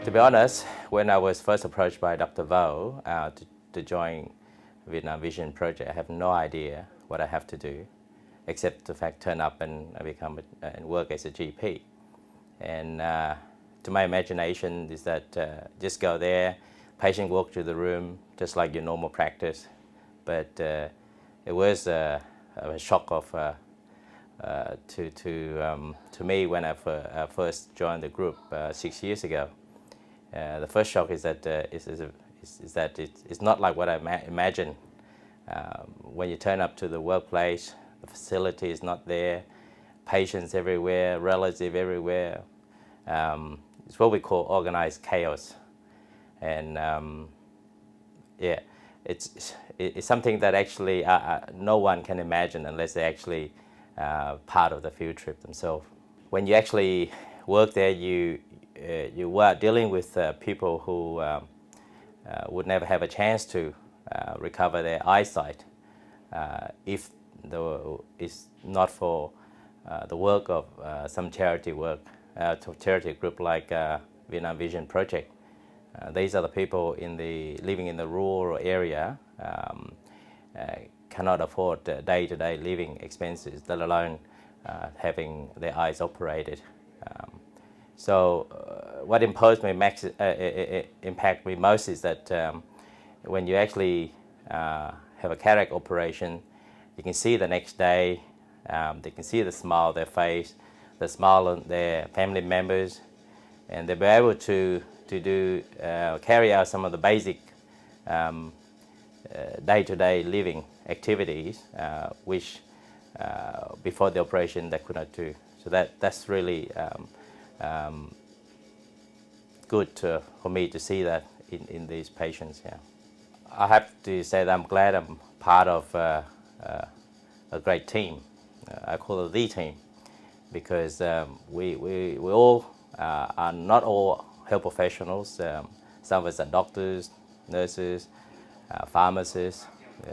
To be honest, when I was first approached by Dr. Vo to join Vietnam Vision Project, I have no idea what I have to do, except the fact turn up and become and work as a GP. And to my imagination is that just go there, patient walk to the room, just like your normal practice. But it was a shock of to me when I first joined the group 6 years ago. The first shock is that it's not like what I imagined. When you turn up to the workplace, the facility is not there, patients everywhere, relatives everywhere. It's what we call organized chaos, and yeah, it's something that actually no one can imagine unless they're actually part of the field trip themselves. When you actually work there, you were dealing with people who would never have a chance to recover their eyesight if it's not for the work of some charity work, charity group like Vietnam Vision Project. These are the people living in the rural area, cannot afford day-to-day living expenses, let alone having their eyes operated. So what impact me most is that when you actually have a cataract operation, you can see the next day, they can see the smile on their face, the smile on their family members, and they'll be able to carry out some of the basic day-to-day living activities, which before the operation they could not do. So that's really good for me to see that in these patients. Yeah, I have to say that I'm glad I'm part of a great team. I call it the team because we all are not all health professionals. Some of us are doctors, nurses, pharmacists,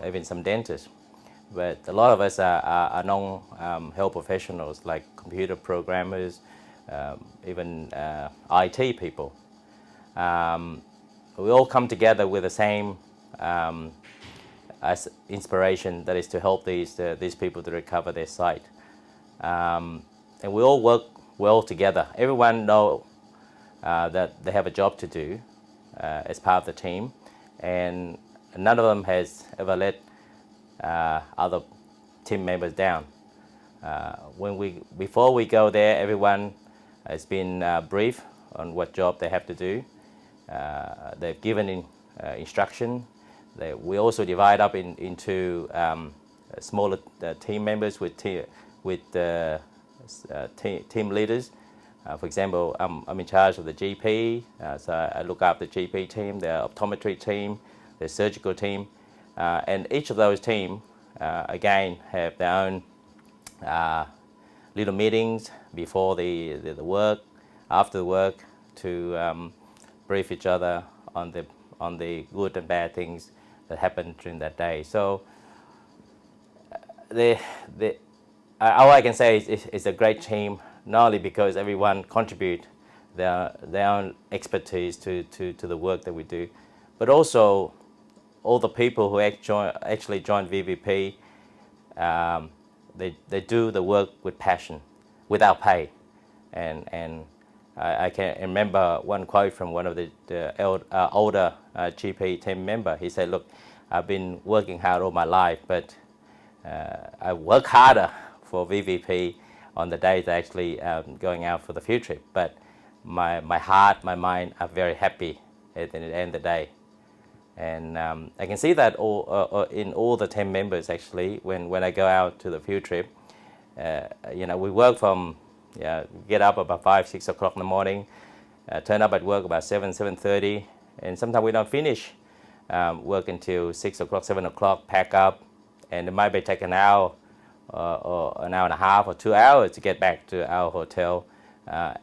even some dentists. But a lot of us are non-health professionals like computer programmers, even IT people. We all come together with the same inspiration, that is to help these people to recover their sight. And we all work well together. Everyone knows that they have a job to do as part of the team, and none of them has ever let other team members down. Before we go there, everyone has been briefed on what job they have to do. They've given instruction. We also divide up into smaller team members with team leaders. For example, I'm in charge of the GP, so I look after the GP team, the optometry team, the surgical team, and each of those teams, again, have their own little meetings before the work, after the work, to brief each other on the good and bad things that happened during that day. So all I can say is it's a great team, not only because everyone contribute their own expertise to the work that we do, but also all the people who actually join VVP, they do the work with passion, without pay. And I can remember one quote from one of the older GP team member. He said, "Look, I've been working hard all my life, but I work harder for VVP on the days actually going out for the field trip. But my heart, my mind are very happy at the end of the day." And I can see that in all the team members actually when I go out to the field trip. We work from get up about 5, 6 o'clock in the morning, turn up at work about 7:30, and sometimes we don't finish work until 6 o'clock, 7 o'clock, pack up, and it might be take an hour or an hour and a half or 2 hours to get back to our hotel.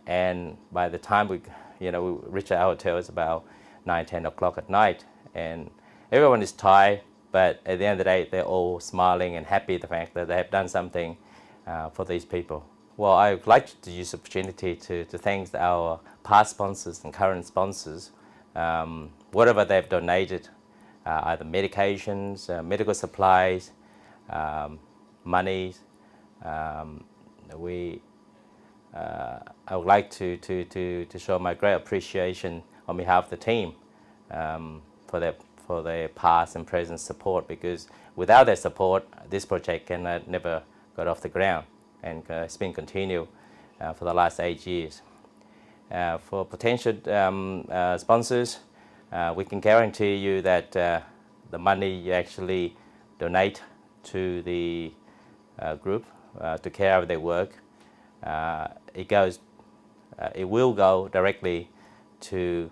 And by the time we reach our hotel, it's about 9, 10 o'clock at night, and everyone is tired, but at the end of the day, they're all smiling and happy the fact that they have done something for these people. Well, I would like to use the opportunity to thank our past sponsors and current sponsors, whatever they've donated, either medications, medical supplies, money. I would like to show my great appreciation on behalf of the team for their past and present support, because without their support, this project can never got off the ground, and it's been continued for the last 8 years. For potential sponsors, we can guarantee you that the money you actually donate to the group to carry out their work, it will go directly to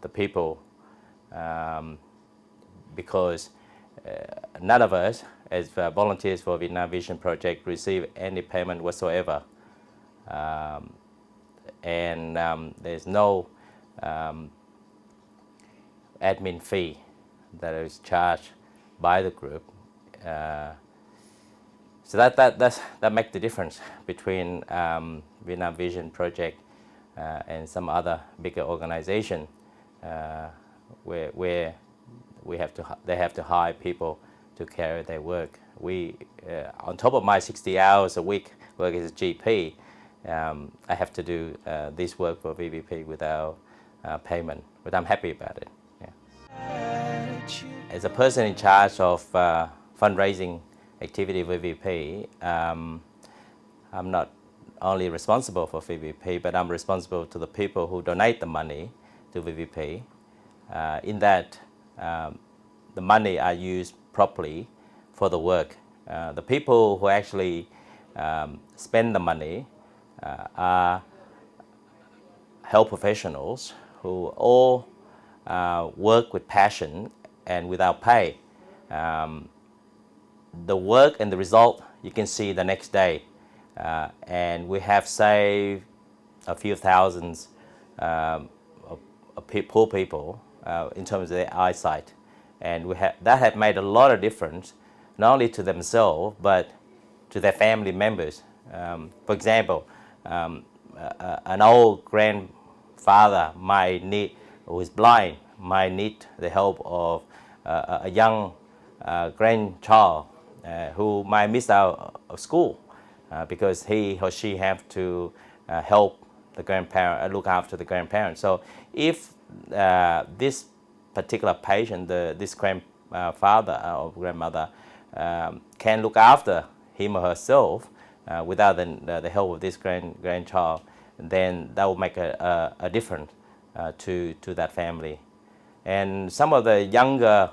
the people, because none of us as volunteers for Vietnam Vision Project receive any payment whatsoever, and there's no admin fee that is charged by the group. So that makes the difference between Vietnam Vision Project and some other bigger organization where they have to hire people to carry their work. On top of my 60 hours a week work as a GP, I have to do this work for VVP without payment, but I'm happy about it. Yeah. As a person in charge of fundraising activity with VVP, I'm not only responsible for VVP, but I'm responsible to the people who donate the money to VVP. In that, the money are used properly for the work. The people who actually spend the money are health professionals who all work with passion and without pay. The work and the result you can see the next day, and we have saved a few thousands of poor people in terms of their eyesight, and that have made a lot of difference, not only to themselves but to their family members. For example, an old grandfather who is blind might need the help of a young grandchild who might miss out of school because he or she have to help the grandparent, look after the grandparent. So if this particular patient, this grandfather or grandmother, can look after him or herself without the help of this grandchild, then that will make a difference to that family. And some of the younger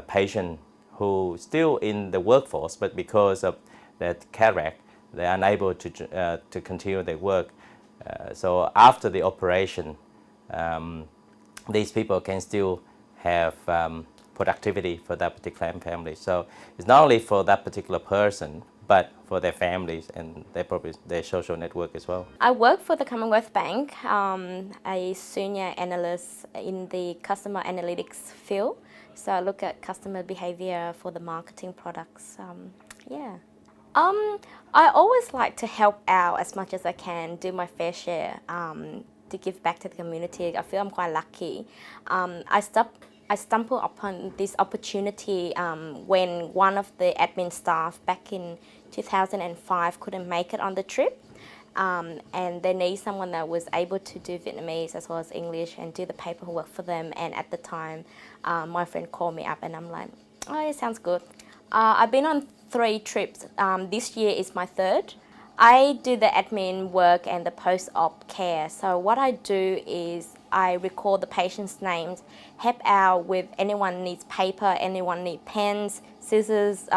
patients who still in the workforce, but because of that cataract, they're unable to continue their work. So after the operation, these people can still have productivity for that particular family. So it's not only for that particular person, but for their families and their social network as well. I work for the Commonwealth Bank, a senior analyst in the customer analytics field. So I look at customer behavior for the marketing products. I always like to help out as much as I can, do my fair share to give back to the community. I feel I'm quite lucky. I stumbled upon this opportunity when one of the admin staff back in 2005 couldn't make it on the trip. And they need someone that was able to do Vietnamese as well as English and do the paperwork for them. And at the time, my friend called me up and I'm like, oh, it sounds good. I've been on 3 trips. This year is my 3rd. I do the admin work and the post-op care. So what I do is I record the patient's names, help out with anyone needs paper, anyone needs pens, scissors,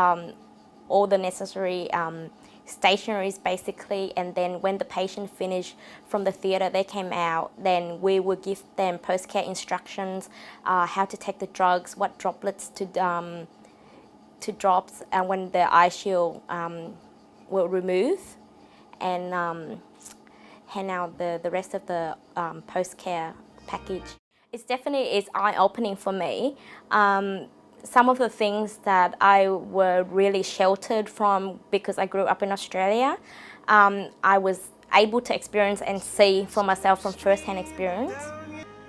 all the necessary stationaries basically. And then when the patient finished from the theatre, they came out, then we will give them post-care instructions, how to take the drugs, what droplets to drops, and when the eye shield will remove, and hand out the rest of the post-care package. It's definitely eye-opening for me. Some of the things that I were really sheltered from because I grew up in Australia, I was able to experience and see for myself from first-hand experience.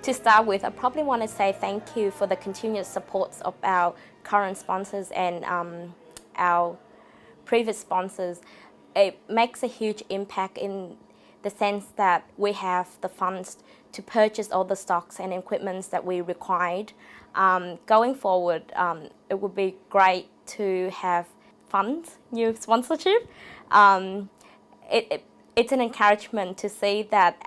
To start with, I probably want to say thank you for the continuous supports of our current sponsors and our previous sponsors. It makes a huge impact in the sense that we have the funds to purchase all the stocks and equipments that we required. Going forward, it would be great to have funds, new sponsorship. It's an encouragement to see that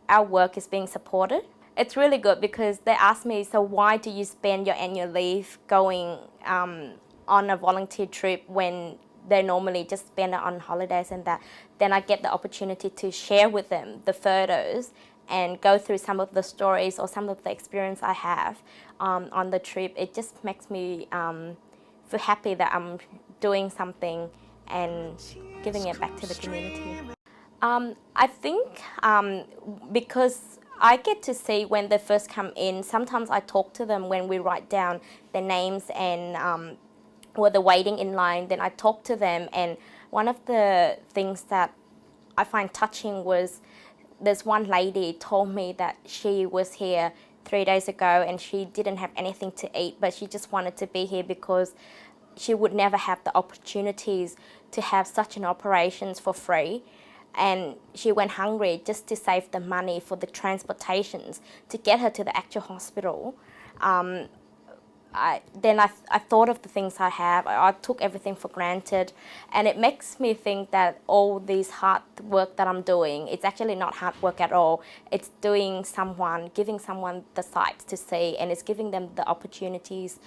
our work is being supported. It's really good because they asked me, so why do you spend your annual leave going on a volunteer trip when they normally just spend it on holidays and that? Then I get the opportunity to share with them the photos and go through some of the stories or some of the experience I have on the trip. It just makes me feel happy that I'm doing something and giving it back to the community. I think because I get to see when they first come in, sometimes I talk to them when we write down their names and or they're waiting in line, then I talk to them, and one of the things that I find touching was this one lady told me that she was here 3 days ago and she didn't have anything to eat, but she just wanted to be here because she would never have the opportunities to have such an operations for free. And she went hungry just to save the money for the transportations to get her to the actual hospital. I thought of the things I have. I took everything for granted, and it makes me think that all this hard work that I'm doing, it's actually not hard work at all. It's giving someone the sights to see, and it's giving them the opportunities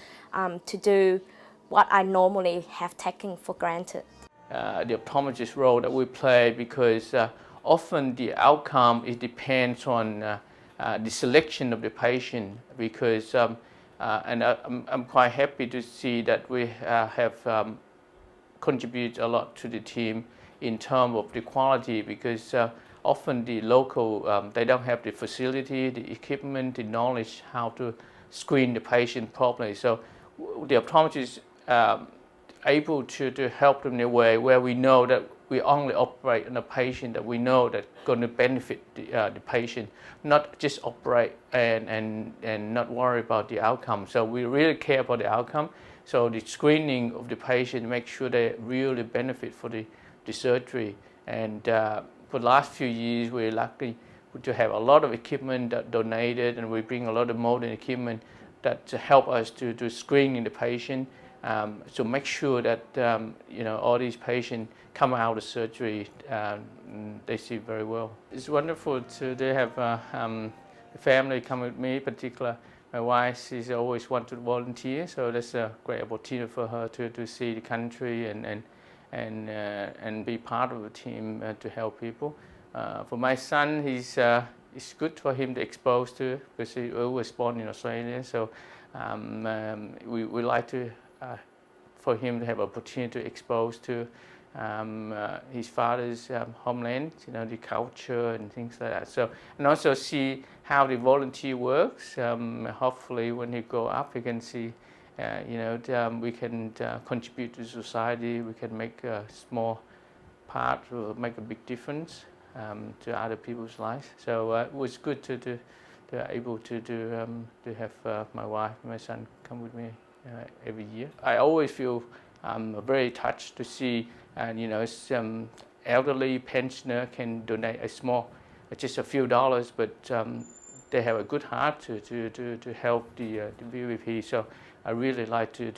to do what I normally have taken for granted. The optometrist role that we play, because often the outcome it depends on the selection of the patient, because and I'm quite happy to see that we have contributed a lot to the team in terms of the quality, because often the local they don't have the facility, the equipment, the knowledge how to screen the patient properly. So the optometrist able to help them in a way where we know that we only operate on a patient that we know that's going to benefit the patient, not just operate and not worry about the outcome. So we really care about the outcome. So the screening of the patient, make sure they really benefit for the surgery. And for the last few years, we're lucky to have a lot of equipment that donated, and we bring a lot of modern equipment that to help us to do screening the patient. So make sure that all these patients come out of surgery, they see very well. It's wonderful to have a family come with me. Particularly my wife, she's always wanted to volunteer, so that's a great opportunity for her to see the country and be part of the team to help people. For my son, it's good for him to expose to, because he was born in Australia. So we like to. For him to have opportunity to expose to his father's homeland, the culture and things like that. So, and also see how the volunteer works. Hopefully, when he grow up, he can see, we can contribute to society. We can make a small part, or make a big difference to other people's lives. So it was good to able to have my wife and my son come with me every year. I always feel very touched to see, some elderly pensioner can donate a small, just a few dollars, but they have a good heart to help the BVP. So I really like to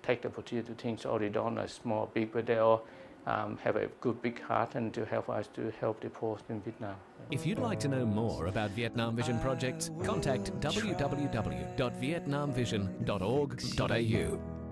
take the opportunity to think all the donors, small, big, but they all have a good big heart and to help us to help the poor in Vietnam. If you'd like to know more about Vietnam Vision projects, contact www.vietnamvision.org.au.